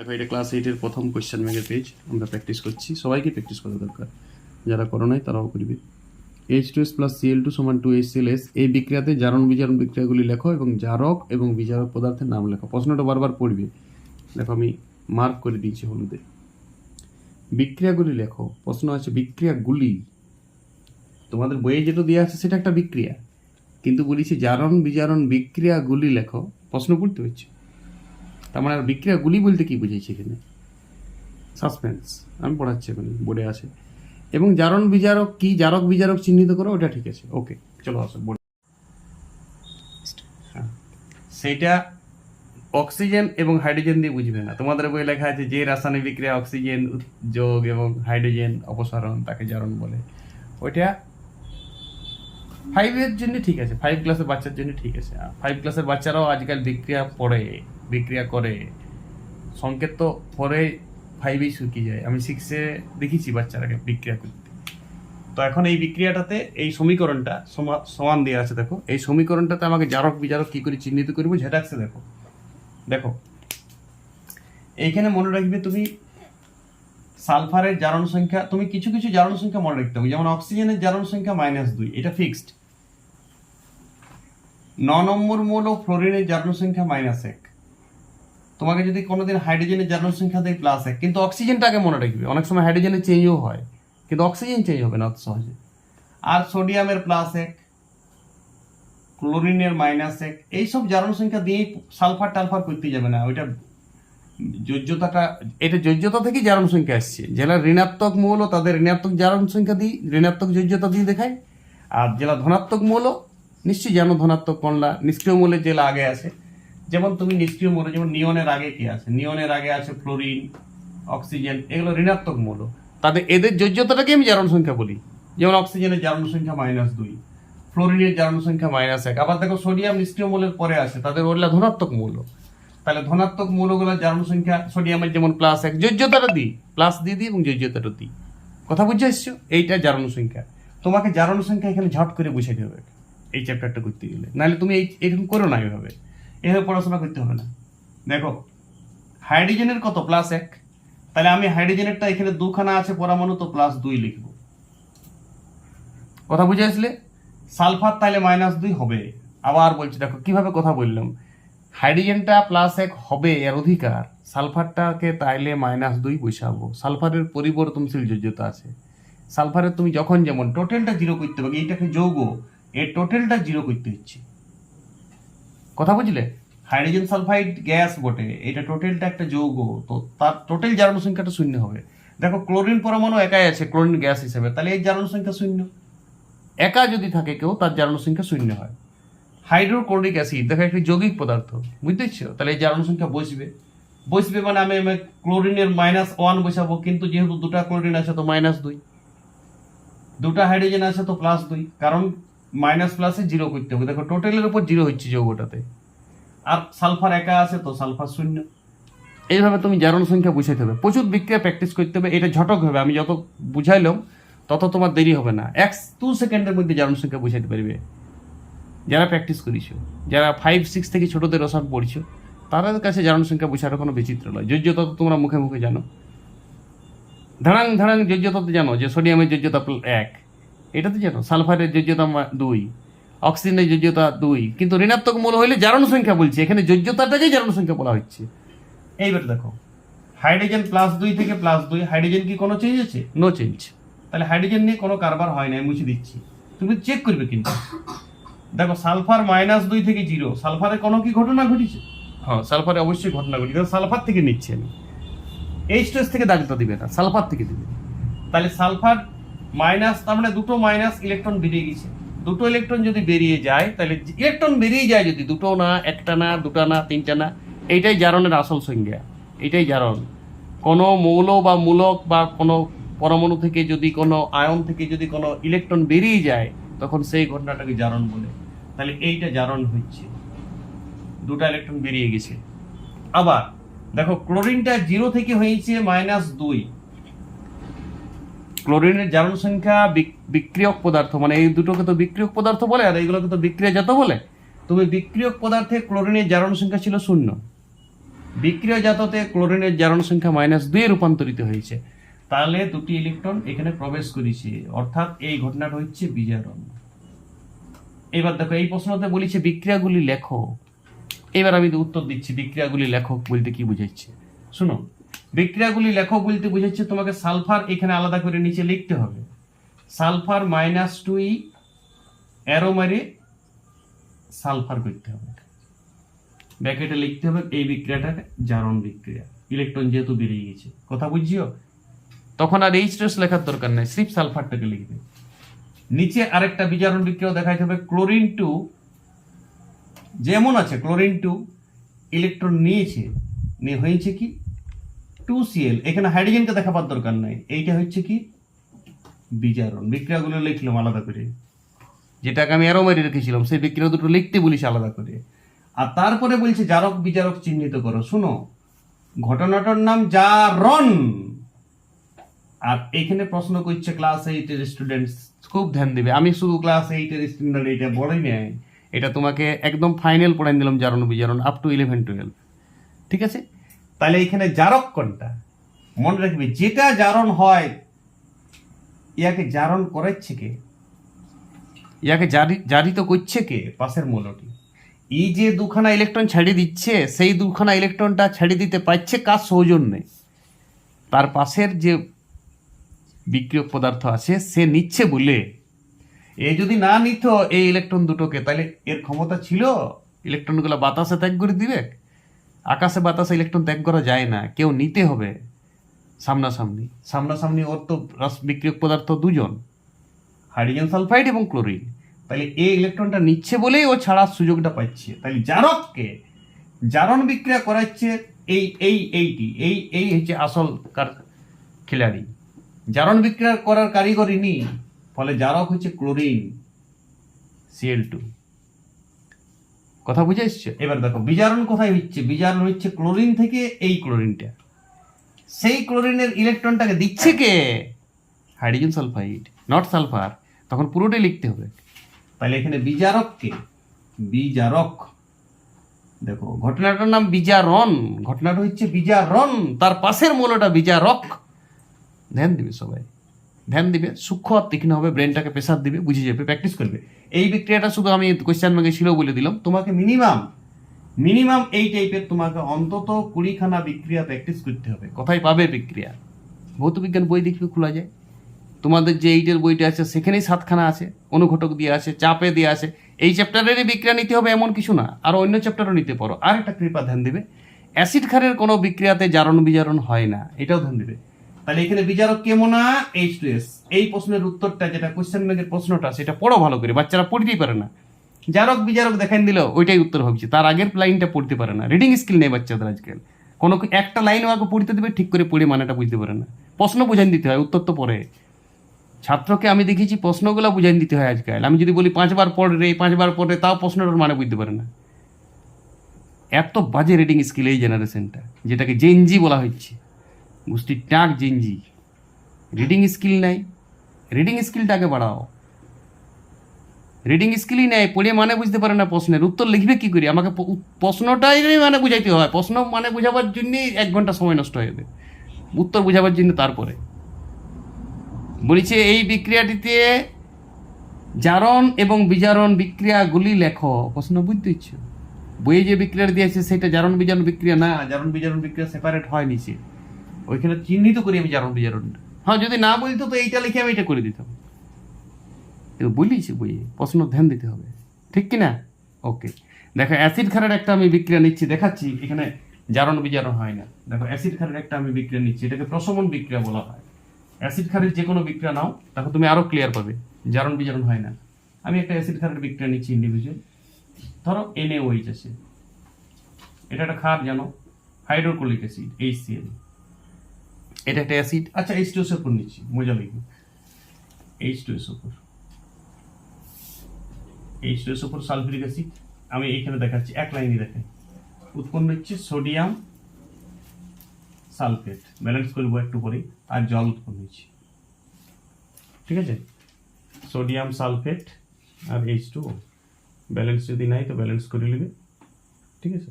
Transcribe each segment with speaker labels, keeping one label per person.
Speaker 1: দেখো এটা ক্লাস 8-এর প্রথম কোয়েশ্চেন ব্যাংকের পেজ আমরা প্র্যাকটিস করছি। সবাইকে প্র্যাকটিস করা দরকার, যারা করো নাই তারাও করবে। H2S প্লাস Cl2 সমান 2HClS এই বিক্রিয়াতে জারণ বিজারণ বিক্রিয়াগুলি লেখো এবং জারক এবং বিজারক পদার্থের নাম লেখো। প্রশ্নটা বারবার পড়বে, দেখো আমি মার্ক করে দিয়েছি হলুদে। বিক্রিয়াগুলি লেখো, প্রশ্ন আছে বিক্রিয়াগুলি। তোমাদের বইয়ে যেটা দেওয়া আছে সেটা একটা বিক্রিয়া, কিন্তু বলেছি জারণ বিজারণ বিক্রিয়াগুলি লেখো, প্রশ্ন করতে হচ্ছে। তার মানে আর বিক্রিয়াগুলি বলতে কি বুঝেছি এখানে? সাসপেন্স, আমি পড়াচ্ছি এখন, বোর্ডে আছে। এবং জারণ বিজারক কি, জারক বিজারক চিহ্নিত করো, ওটা ঠিক আছে। ওকে, চলো আসো বোর্ডে। হ্যাঁ, সেইটা অক্সিজেন এবং হাইড্রোজেন দিয়ে বুঝবে না। তোমাদের বই লেখা আছে যে রাসায়নিক বিক্রিয়া অক্সিজেন যোগ এবং হাইড্রোজেন অপসারণ তাকে জারণ বলে। ওইটা 5-এর জন্য ঠিক আছে, 5 ক্লাসের বাচ্চার জন্য ঠিক আছে। 5 ক্লাসের বাচ্চারাও আজকাল বিক্রিয়া পড়ে, বিক্রিয়া করে। সংকেত তো পরে 5-এই শুকিয়ে যায়। আমি 6-এ দেখেছি বাচ্চারাকে বিক্রিয়া করতে। তো এখন এই বিক্রিয়াটাতে এই সমীকরণটা সমান দিয়ে আছে। দেখো এই সমীকরণটাতে আমাকে জারক বিজারক কি করে চিহ্নিত করবো সেটা আছে। দেখো দেখো এইখানে মনে রাখবে তুমি সালফারের জারণ সংখ্যা, তুমি কিছু কিছু জারণ সংখ্যা মনে রাখতে হবে। যেমন অক্সিজেনের জারণ সংখ্যা -2, এটা ফিক্সড। 9 নম্বর মৌল ফ্লোরিনের জারণ সংখ্যা -1। তোমাকে যদি কোনোদিন হাইড্রোজেনের জারণ সংখ্যা দেয় +1, কিন্তু অক্সিজেনটাকে মনে রাখবে। অনেক সময় হাইড্রোজেনের চেঞ্জও হয়, কিন্তু অক্সিজেন চেঞ্জ হবে না অত সহজে। আর সোডিয়ামের +1, ক্লোরিনের -1, এইসব জারণ সংখ্যা দিয়ে সালফার টালফার করতে যাবে না। ওইটা যোজ্যতাটা, এটা যোজ্যতা থেকেই জারণ সংখ্যা আসছে। যারা ঋণাত্মক মৌল তাদের ঋণাত্মক জারণ সংখ্যা দিই, ঋণাত্মক যোজ্যতা দিয়ে দেখায়। আর যারা ধনাত্মক মৌল, নিশ্চয়ই জানো ধনাত্মক কোনটা, নিষ্ক্রিয় মৌলের যেগুলো আগে আছে। যেমন তুমি নিষ্ক্রিয় মৌল, যেমন নিয়নের আগে কি আছে? নিয়নের আগে আছে ফ্লোরিন, অক্সিজেন, এগুলো ঋণাত্মক মৌল। তাদের এদের যোজ্যতাটাকে আমি জারণ সংখ্যা বলি। যেমন অক্সিজেনের জারণ সংখ্যা -2, ফ্লোরিনের জারণ সংখ্যা -1। আবার দেখো সোডিয়াম নিষ্ক্রিয় মৌলের পরে আছে, তাদের ওগুলা ধনাত্মক মৌল। তাহলে ধনাত্মক মৌলগুলোর জারণ সংখ্যা, সোডিয়ামের যেমন +1, যোজ্যতাটা দিই, প্লাস দিয়ে দিই এবং যোজ্যতাটা দিই। কথা বুঝে এসছো? এইটা জারণ সংখ্যা। তোমাকে জারণ সংখ্যা এখানে ঝট করে বুঝাইতে হবে এই চ্যাপ্টারটা করতে গেলে, নাহলে তুমি এরকম করো না। এভাবে পড়াশোনা করতে হবে না। দেখো হাইড্রোজেনের কত? +1। তাহলে আমি হাইড্রোজেনেরটা এখানে 2খানা আছে পরমাণু, তো +2 লিখব। কথা বুঝে আসলে? সালফার তাহলে -2 হবে। আবার বলছি, দেখো কিভাবে কথা বললাম। হাইড্রোজেনটা +1 হবে, এর অধিকার। সালফারটাকে তাইলে -2 বসাবো। সালফারের পরিবর্তনশীল যোজ্যতা আছে। সালফারের তুমি যখন যেমন টোটালটা 0 করতে হবে, এইটাকে যৌগ, এর টোটালটা 0 করতে হচ্ছে। কথা বুঝলে? হাইড্রোজেন সালফাইড গ্যাস বটে, এটা টোটালটা একটা যৌগ, তো তার টোটাল জারণ সংখ্যাটা 0 হবে। দেখো ক্লোরিন পরমাণু একাই আছে ক্লোরিন গ্যাস হিসেবে, তাহলে এই জারণ সংখ্যা 0। একা যদি থাকে কেউ, তার জারণ সংখ্যা 0 হয়। হাইড্রোক্লোরিক অ্যাসিড, দেখো একটা যৌগিক পদার্থ, বুঝতেছো? তাহলে এই জারণ সংখ্যা বসবে মানে আমি ক্লোরিনের -1 বসাবো, কিন্তু যেহেতু 2টা ক্লোরিন আছে তো -2, 2টা হাইড্রোজেন আছে তো +2, কারণ মাইনাস প্লাসে 0 করতে হবে। দেখো টোটালের উপর 0 হচ্ছে যৌগটাতে। আর সালফার একা আছে তো সালফার 0। এইভাবে তুমি জারণ সংখ্যা বুঝাইতে হবে। প্রচুর বিক্রিয়া প্র্যাকটিস করতে হবে। এটা ঝটক হবে, আমি যত বুঝাইলাম তত তোমার দেরি হবে না। 1-2 সেকেন্ডের মধ্যে জারণ সংখ্যা বুঝাইতে পারবে যারা প্র্যাকটিস করিছো। যারা 5-6 থেকে ছোটদের রসায়ন পড়ছো, তাদের কাছে জারণ সংখ্যা বোঝাটা কোনো বিচিত্র নয়। যোজ্যতা তো তোমরা মুখে মুখে জানো। ধারাং ধারাং যোজ্যতা তো জানো যে সোডিয়ামের যোজ্যতা 1, এটা তো জানো। সালফারের যোজ্যতা 2, অক্সিজেনের যোজ্যতা 2। কিন্তু ঋণাত্মক মৌল হইলে জারণ সংখ্যা বলছি, এখানে যোজ্যতাটাকেই জারণ সংখ্যা বলা হচ্ছে। এইবার দেখো হাইড্রোজেন +2 থেকে +2, হাইড্রোজেন কি কোনো চেঞ্জ আছে? No change. তাহলে হাইড্রোজেন নিয়ে কোনো কারবার হয় না, মুছে দিচ্ছি। তুমি চেক করবে কিন্তু। দেখো সালফার -2 থেকে 0, সালফারে কোনো কি ঘটনা ঘটেছে? হ্যাঁ, সালফারে অবশ্যই ঘটনা ঘটেছে। সালফার থেকে নিচ্ছি আমি। H2S থেকে দাগটা দিবে না, সালফার থেকে দিবে। তাহলে সালফার মাইনাস, তার মানে দুটো মাইনাস ইলেকট্রন বেরিয়ে গেছে। দুটো ইলেকট্রন যদি বেরিয়ে যায়, তাহলে ইলেকট্রন বেরিয়ে যায় যদি, দুটো না, একটা না, দুটা না, তিনটা না, এইটাই জারণের আসল সংজ্ঞা। এটাই জারণ। কোনো মৌল বা মূলক বা কোনো পরমাণু থেকে যদি কোনো আয়ন থেকে যদি কোনো ইলেকট্রন বেরিয়ে যায়, তখন সেই ঘটনাটাকে জারণ বলে। তাহলে এইটা জারণ হচ্ছে, দুটো ইলেকট্রন বেরিয়ে গেছে। আবার দেখো ক্লোরিনটা 0 থেকে হয়েছে -2। ক্লোরিনের জারণ সংখ্যা বিক্রিয়ক পদার্থ, মানে এই দুটোকে তো বিক্রিয়ক পদার্থ বলে, আর এইগুলোকে তো বিক্রিয়াজাত বলে। তুমি বিক্রিয়ক পদার্থে ক্লোরিনের জারণ সংখ্যা ছিল 0। বিক্রিয়াজাততে ক্লোরিনের জারণ সংখ্যা -2 রূপান্তরিত হয়েছে, তাহলে দুটি ইলেকট্রন এখানে প্রবেশ করেছে, অর্থাৎ এই ঘটনাটা হচ্ছে বিজারণ। এবার দেখো এই প্রশ্নতে বলেছে বিক্রিয়াগুলি লেখো। এবার আমি উত্তর দিচ্ছি বিক্রিয়াগুলি লেখক বলতে কি বুঝাচ্ছে। শুনো, বিক্রিয়াগুলি লেখক বলতে বুঝাচ্ছে তোমাকে সালফার এখানে আলাদা করে নিচে লিখতে হবে। সালফার -2 অ্যারো মারে সালফার করতে হবে, ব্র্যাকেটে লিখতে হবে এই বিক্রিয়াটা জারণ বিক্রিয়া, ইলেকট্রন যেহেতু বেরিয়ে গেছে। কথা বুঝিও? তখন আর H2S লেখার দরকার নাই, সির্ফ সালফারটাকে লিখবে। নিচে আরেকটা বিজারণ বিক্রিয়া দেখাইতে হবে, ক্লোরিন 2 যেমন আছে, ক্লোরিন 2 ইলেকট্রন নিয়েছে, নিয়ে হয়েছে কি 2Cl, এখানে হাইড্রোজেনকে দেখাবার দরকার নাই, এইটা হচ্ছে কি বিজারণ। বিক্রিয়াগুলো লিখলাম আলাদা করে, যেটাকে আমি অ্যারো মেরে রেখেছিলাম সেই বিক্রিয়া দুটো লিখতে বলিস আলাদা করে। আর তারপরে বলছে জারক বিজারক চিহ্নিত করো। শুনো, ঘটনাটার নাম জারণ, আর এখানে প্রশ্ন করছে ক্লাস 8-এর স্টুডেন্টস, খুব ধ্যান দিবে। আমি শুধু ক্লাস 8-এর স্টুডেন্ট এটা বলেই নাই, এটা তোমাকে একদম ফাইনাল পড়াই দিলাম, জারণ বিজারণ আপ টু 11-12, ঠিক আছে? তাহলে এখানে জারক কোনটা মনে রাখবে, যেটা জারণ হয় ইয়াকে জারণ করাচ্ছে কে, ইয়াকে জারিত করছে কে, পাশের মৌলটি। এই যে দুখানা ইলেকট্রন ছেড়ে দিচ্ছে, সেই দুখানা ইলেকট্রনটা ছেড়ে দিতে পারছে কার সৌজন্যে? তার পাশের যে বিক্রিয়ক পদার্থ আছে সে নিচ্ছে বলে। এ যদি না নিত এই ইলেকট্রন দুটোকে, তাহলে এর ক্ষমতা ছিল ইলেকট্রনগুলো বাতাসে ত্যাগ করে দিবে? আকাশে বাতাসে ইলেকট্রন ত্যাগ করা যায় না, কেউ নিতে হবে সামনাসামনি। সামনাসামনি ওর তো বিক্রিয়ক পদার্থ দুজন, হাইড্রোজেন সালফাইড এবং ক্লোরিন। তাহলে এই ইলেকট্রনটা নিচ্ছে বলেই ও ছাড়ার সুযোগটা পাচ্ছে। তাহলে জারককে জারণ বিক্রিয়া করাচ্ছে এই হচ্ছে আসল খিলাড়ি, জারণ বিক্রিয়া করার কারিগরি নি। ফলে জারক হচ্ছে ক্লোরিন Cl2। কথা বুঝে এসছে? এবার দেখো বিজারণ কোথায় হচ্ছে, বিজারণ হচ্ছে ক্লোরিন থেকে এই ক্লোরিনটা, সেই ক্লোরিনের ইলেকট্রনটাকে দিচ্ছে কে? Hydrogen sulphide, not sulphur. তখন পুরোটাই লিখতে হবে। তাহলে এখানে বিজারক কে? বিজারক। দেখো ঘটনাটার নাম বিজারণ, ঘটনাটা হচ্ছে বিজারণ, তার পাশের মৌলটা বিজারক। ধ্যান দিবে সবাই, ধ্যান দিবে, সূক্ষ্ম আর তীক্ষ্ণ হবে, ব্রেনটাকে প্রেসার দিবে, বুঝে যাবে, প্র্যাকটিস করবে। এই বিক্রিয়াটা শুধু আমি কোয়েশ্চেন ব্যাংকে ছিল বলে দিলাম, তোমাকে মিনিমাম এই টাইপের তোমাকে অন্তত 20খানা বিক্রিয়া প্র্যাকটিস করতে হবে। কোথায় পাবে বিক্রিয়া? ভৌত বিজ্ঞান বই দেখবে, খোলা যায়। তোমাদের যে 8-এর বইটা আছে সেখানেই 7খানা আছে, অনুঘটক দিয়ে আছে, চাপে দিয়ে আছে। এই চ্যাপ্টারেরই বিক্রিয়া নিতে হবে এমন কিছু না, আর অন্য চ্যাপ্টারও নিতে পারো। আর একটা কৃপা ধ্যান দিবে, অ্যাসিড ক্ষারের কোনো বিক্রিয়াতে জারণ বিজারণ হয় না, এটাও ধ্যান দিবে। তাহলে এখানে বিজারক কেমন না H2S। এই প্রশ্নের উত্তরটা যেটা কোশ্চেন ব্যাংকের প্রশ্নটা, সেটা পড়ো ভালো করে, বাচ্চারা পড়তেই পারে না। জারক বিজারক দেখান দিল ওইটাই উত্তর ভাবছি, তার আগের লাইনটা পড়তে পারে না। রিডিং স্কিল নেই বাচ্চাদের আজকাল, কোনো একটা লাইন ওকে পড়তে দেবে, ঠিক করে পড়ে মানেটা বুঝতে পারে না। প্রশ্ন বুঝান দিতে হয়, উত্তর তো পরে। ছাত্রকে আমি দেখেছি প্রশ্নগুলো বুঝাই দিতে হয় আজকাল। আমি যদি বলি 5বার পড় রে, 5বার পড়ে, তাও প্রশ্নটার মানে বুঝতে পারে না। এত বাজে রিডিং স্কিল এই জেনারেশনটা, যেটাকে জেনজি বলা হচ্ছে, গোষ্ঠীর টাক জেনজি। রিডিং স্কিল নাই, রিডিং স্কিলটাকে বাড়াও। রিডিং স্কিলই নেই, পড়ে মানে বুঝতে পারে না, প্রশ্নের উত্তর লিখবে কি করি? আমাকে প্রশ্নটাই মানে বুঝাইতে হয়, প্রশ্ন মানে বুঝাবার জন্যই 1 ঘন্টা সময় নষ্ট হয়ে যাবে, উত্তর বুঝাবার জন্য। তারপরে বলেছে এই বিক্রিয়াটিতে জারণ এবং বিজারণ বিক্রিয়াগুলি লেখো। প্রশ্ন বুঝতে ইচ্ছে, বইয়ে যে বিক্রিয়া দিয়েছে সেটা জারণ বিজারণ বিক্রিয়া না, জারণ বিজারণ বিক্রিয়া সেপারেট হয় নিচে, ওইখানে চিহ্নিত করি আমি জারণ বিজারণটা। হ্যাঁ, যদি না বলতো তো এইটা লিখে আমি এটা করে দিতাম, কিন্তু বলিছে বইয়ে, প্রশ্ন ধ্যান দিতে হবে, ঠিক কিনা? ওকে, দেখো অ্যাসিড ক্ষারের একটা আমি বিক্রিয়া নিচ্ছি, দেখাচ্ছি। এখানে জারণ বিজারণ হয় না। দেখো অ্যাসিড ক্ষারের একটা আমি বিক্রিয়া নিচ্ছি, এটাকে প্রশমন বিক্রিয়া বলা হয়। অ্যাসিড ক্ষারের যে কোনো বিক্রিয়া নাও, দেখো তুমি আরো ক্লিয়ার পাবে, জারণ বিজারণ হয় না। আমি একটা অ্যাসিড ক্ষারের বিক্রিয়া নিচ্ছি ইন্ডিভিজুয়াল, ধরো NaOH আছে, এটা একটা ক্ষার জানো, হাইড্রোক্লোরিক অ্যাসিড HCl। এটা একটা অ্যাসিড। আচ্ছা H2S উপর নিচ্ছি, মজা লাগবে। H2S উপর সালফিউরিক অ্যাসিড আমি এইখানে দেখাচ্ছি, এক লাইনে দেখাই। উৎপন্ন হচ্ছে সোডিয়াম সালফেট, ব্যালেন্স করবো একটু পরেই, আর জল উৎপন্ন হচ্ছে, ঠিক আছে? সোডিয়াম সালফেট আর H2O, ব্যালেন্স যদি নাই তো ব্যালেন্স করে নেবে, ঠিক আছে?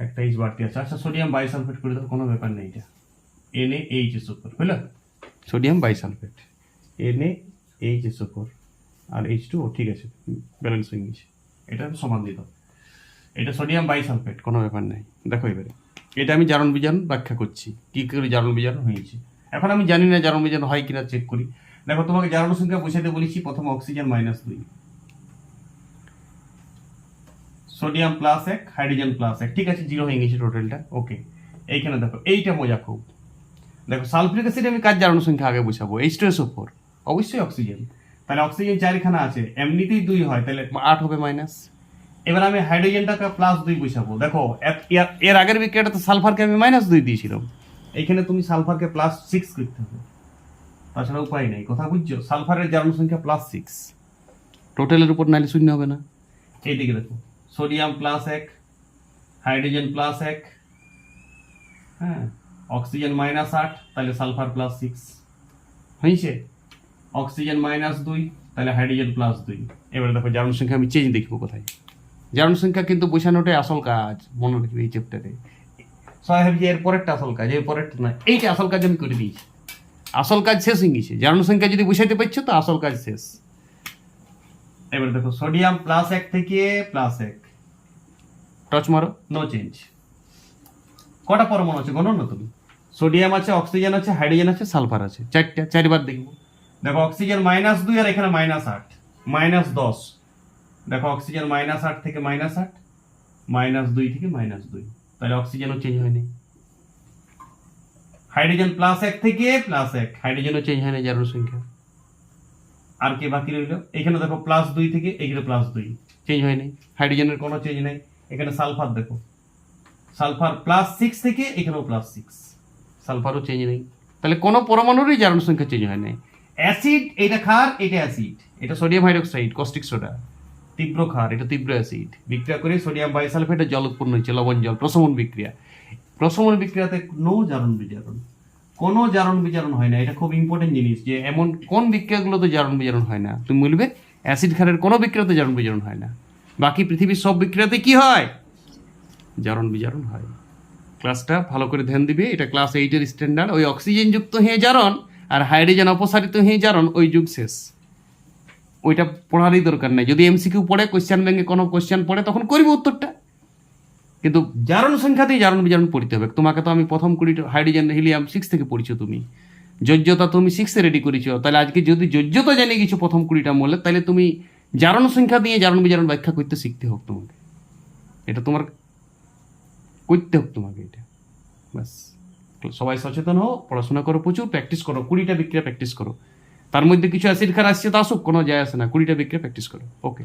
Speaker 1: একটা এইচ বাড়তি আছে। আচ্ছা সোডিয়াম বাইসালফেট করে দাও, কোনো ব্যাপার নেই, এটা NaHSO4 বুঝলো, সোডিয়াম বাইসালফেট NaHSO4 আর H2O, ঠিক আছে, ব্যালেন্স হয়ে গেছে, এটা সমান দিত, এটা সোডিয়াম বাইসালফেট, কোনো ব্যাপার নাই। দেখো এবারে এটা আমি জারণ বিজারণ ব্যাখ্যা করছি, কি করে জারণ বিজারণ হয়েছে। এখন আমি জানি না জারণ বিজারণ হয় কিনা, চেক করি। দেখো তোমাকে জারণ সংখ্যা বসাতে বলেছি, প্রথম অক্সিজেন -2, সোডিয়াম +1, হাইড্রোজেন +1, ঠিক আছে, 0 হয়ে গেছে টোটালটা। ওকে, এইখানে দেখো এইটা মজা খুব, দেখো সালফিউরিক অ্যাসিড আমি কার জারণ সংখ্যা আগে বসাবো, H2SO4, অবশ্যই অক্সিজেন, তাহলে অক্সিজেন 4খানা আছে, এমনিতেই 2 হয়, তাহলে 8 হবে মাইনাস। এবার আমি হাইড্রোজেনটাকে +2 বসাবো, দেখো এর আগের বিক্রিয়াটা সালফারকে আমি -2 দিয়েছিলাম, এইখানে তুমি সালফারকে +6 করতে হবে, তাছাড়া উপায় নেই, কথা বুঝছো। সালফারের জারণ সংখ্যা +6, টোটালের উপর নাইলে শূন্য হবে না। এইদিকে দেখো সোডিয়াম +1, হাইড্রোজেন +1, হ্যাঁ, অক্সিজেন -8, তাহলে সালফার +6 হয়েছে, অক্সিজেন -2, তাহলে হাইড্রোজেন +2। এবারে দেখো জারণ সংখ্যা আমি চেঞ্জ দেখবো কোথায়, জারণ সংখ্যা কিন্তু বোঝানোটাই আসল কাজ, মনে রাখবে এই চ্যাপ্টারে। সবাই ভাবছি এর পরেরটা আসল কাজ, এর পরেরটা না, এইটা আসল কাজ আমি করে দিয়েছি, আসল কাজ শেষ হয়ে গেছে, জারণ সংখ্যা যদি বুঝাইতে পারছো তো আসল কাজ শেষ। এবার দেখো সোডিয়াম +1 থেকে +1, টচ মারো, নো চেঞ্জ। কটা পরমাণু আছে গণন না তুমি, সোডিয়াম আছে, অক্সিজেন আছে, হাইড্রোজেন আছে, সালফার আছে, 4টা, 4বার দেখবো। দেখো অক্সিজেন -2 আর এখানে -8, -10, দেখো অক্সিজেন -8 থেকে -8, -2 থেকে -2, তাহলে অক্সিজেনও চেঞ্জ হয়নি। হাইড্রোজেন +1 থেকে +1, হাইড্রোজেনও চেঞ্জ হয়নি জারণ সংখ্যা। আর কে বাকি রইল, এখানে দেখো +2 থেকে এখানে +2, চেঞ্জ হয়নি, হাইড্রোজেনের কোনো চেঞ্জ নাই। এখানে সালফার দেখো, সালফার +6 থেকে এখানেও +6, সালফারও চেঞ্জ নেই, তাহলে কোনো পরমাণুরই জারণ সংখ্যা চেঞ্জ হয় নাই। অ্যাসিড এটা ক্ষার, এটা অ্যাসিড, এটা সোডিয়াম হাইড্রোক্সাইড, কস্টিক সোডা, তীব্র ক্ষার, এটা তীব্র অ্যাসিড, বিক্রিয়া করে সোডিয়াম বাইসালফেটে জল উৎপন্ন হচ্ছে, লবণ জল, প্রশমন বিক্রিয়া। প্রশমন বিক্রিয়াতে কোনো জারণ বিজারণ, কোনো জারণ বিজারণ হয় না, এটা খুব ইম্পর্টেন্ট জিনিস, যে এমন কোন বিক্রিয়াগুলোতে জারণ বিজারণ হয় না, তুমি বলবে অ্যাসিড ক্ষারের কোনো বিক্রিয়াতে জারণ বিজারণ হয় না, বাকি পৃথিবীর সব বিক্রিয়াতে কি হয়, জারণ বিজারণ হয়। ক্লাসটা ভালো করে ধ্যান দিবে, এটা ক্লাস 8-এর স্ট্যান্ডার্ড। ওই অক্সিজেন যুক্ত হয়ে জারণ আর হাইড্রোজেন অপসারিত হয়ে জারণ, ওই যুগ শেষ, ওইটা পড়ারই দরকার নেই। যদি এমসিকিউ পড়ে, কোশ্চেন ব্যাংকে কোনো কোশ্চেন পড়ে, তখন করবে উত্তরটা, কিন্তু জারণ সংখ্যাতেই জারণ বিজারণ পড়তে হবে। তোমাকে তো আমি প্রথম 20 হাইড্রোজেন হিলিয়াম 6 থেকে পড়িছো, তুমি যোজ্যতা তুমি 6-এ রেডি করেছো, তাহলে আজকে যদি যোজ্যতা জেনে গেছো প্রথম 20টা মূল্যে, তাহলে তুমি জারণ সংখ্যা দিয়ে জারণ বিজারণ ব্যাখ্যা করতে শিখতে হোক তোমাকে, এটা তোমার করতে হোক তোমাকে, এটা ব্যাস। সবাই সচেতন হও, পড়াশোনা করো, প্রচুর প্র্যাকটিস করো, 20টা বিক্রিয়া প্র্যাকটিস করো, তার মধ্যে কিছু অ্যাসিড ক্ষার আসছে তা আসুক, কোনো যায় আসে না, 20টা বিক্রিয়া প্র্যাকটিস করো। ওকে।